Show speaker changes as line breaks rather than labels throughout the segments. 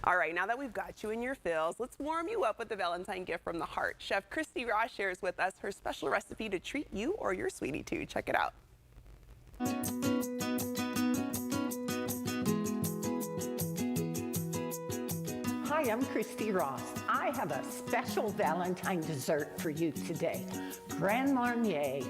All right, now that we've got you in your fills, let's warm you up with the Valentine gift from the heart. Chef Christy Rost shares with us her special recipe to treat you or your sweetie too. Check it out.
Hi, I'm Christy Rost. I have a special Valentine dessert for you today. Grand Marnier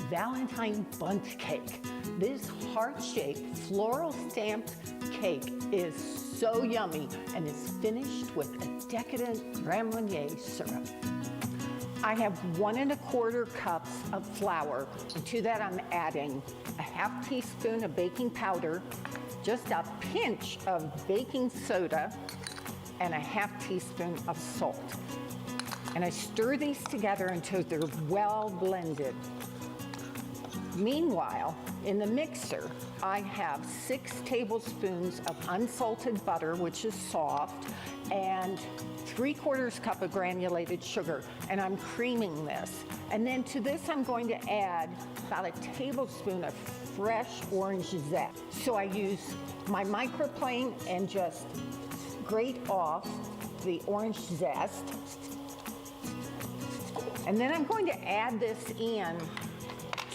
Valentine Bundt Cake. This heart-shaped, floral stamped cake is so yummy and is finished with a decadent Grand Marnier syrup. I have 1 1/4 cups of flour, and to that I'm adding a ½ teaspoon of baking powder, just a pinch of baking soda, and a ½ teaspoon of salt. And I stir these together until they're well blended. Meanwhile, in the mixer, I have 6 tablespoons of unsalted butter, which is soft, and 3/4 cup of granulated sugar, and I'm creaming this. And then to this, I'm going to add about a tablespoon of fresh orange zest. So I use my microplane and just grate off the orange zest. And then I'm going to add this in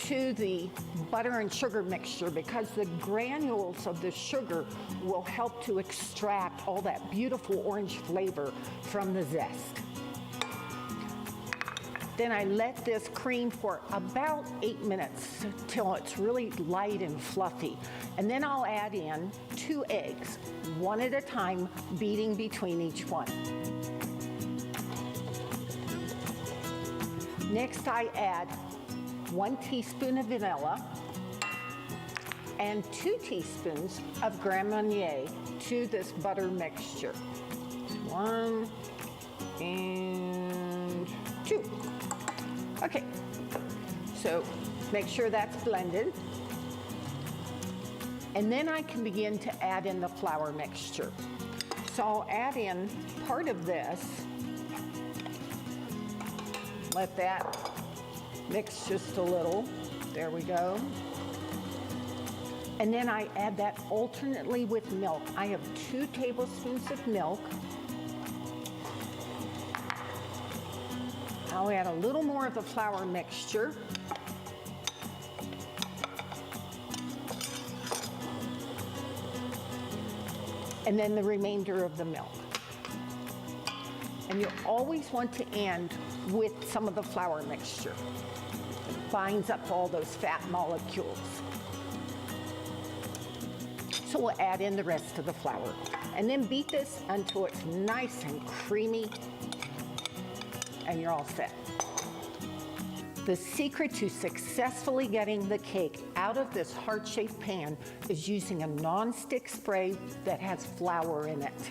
to the butter and sugar mixture because the granules of the sugar will help to extract all that beautiful orange flavor from the zest. Then I let this cream for about 8 minutes till it's really light and fluffy. And then I'll add in 2 eggs, 1 at a time, beating between each one. Next, I add 1 teaspoon of vanilla and 2 teaspoons of Grand Marnier to this butter mixture. 1 and 2. Okay, so make sure that's blended. And then I can begin to add in the flour mixture. So I'll add in part of this. Let that mix just a little. There we go. And then I add that alternately with milk. I have 2 tablespoons of milk. I'll add a little more of the flour mixture. And then the remainder of the milk. And you always want to end with some of the flour mixture. It binds up all those fat molecules. So we'll add in the rest of the flour. And then beat this until it's nice and creamy, and you're all set. The secret to successfully getting the cake out of this heart-shaped pan is using a non-stick spray that has flour in it.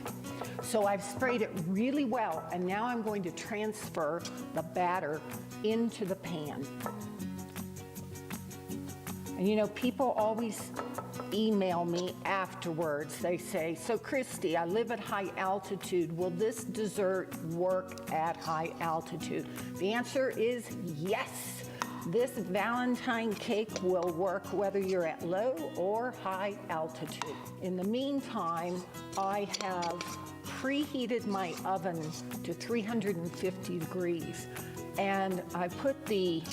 So I've sprayed it really well, and now I'm going to transfer the batter into the pan. And you know, people always email me afterwards. They say, so Christy, I live at high altitude. Will this dessert work at high altitude? The answer is yes. This Valentine cake will work whether you're at low or high altitude. In the meantime, I have preheated my oven to 350 degrees, and I put the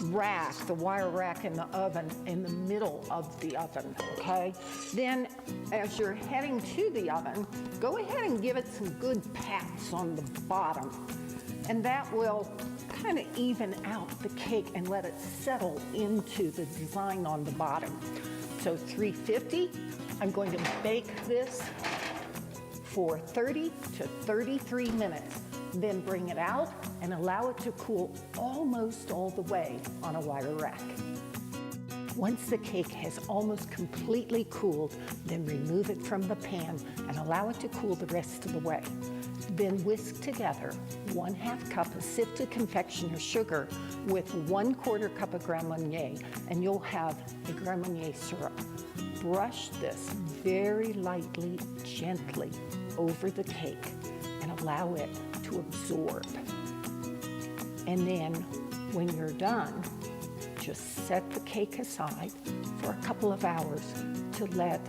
rack, the wire rack in the oven, in the middle of the oven, okay? Then as you're heading to the oven, go ahead and give it some good pats on the bottom, and that will kind of even out the cake and let it settle into the design on the bottom. So 350, I'm going to bake this for 30 to 33 minutes. Then bring it out and allow it to cool almost all the way on a wire rack. Once the cake has almost completely cooled, then remove it from the pan and allow it to cool the rest of the way. Then whisk together 1/2 cup of sifted confectioner's sugar with 1/4 cup of Grand Marnier, and you'll have a Grand Marnier syrup. Brush this very lightly, gently over the cake and allow it to absorb. And then when you're done, just set the cake aside for a couple of hours to let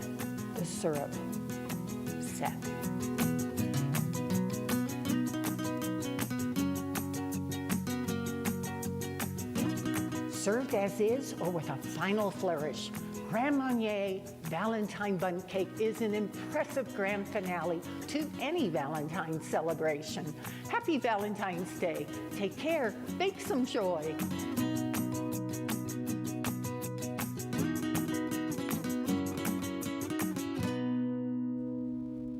the syrup set. served as is or with a final flourish. Grand Marnier Valentine Bundt Cake is an impressive grand finale to any Valentine's celebration. Happy Valentine's Day. Take care. Bake some joy.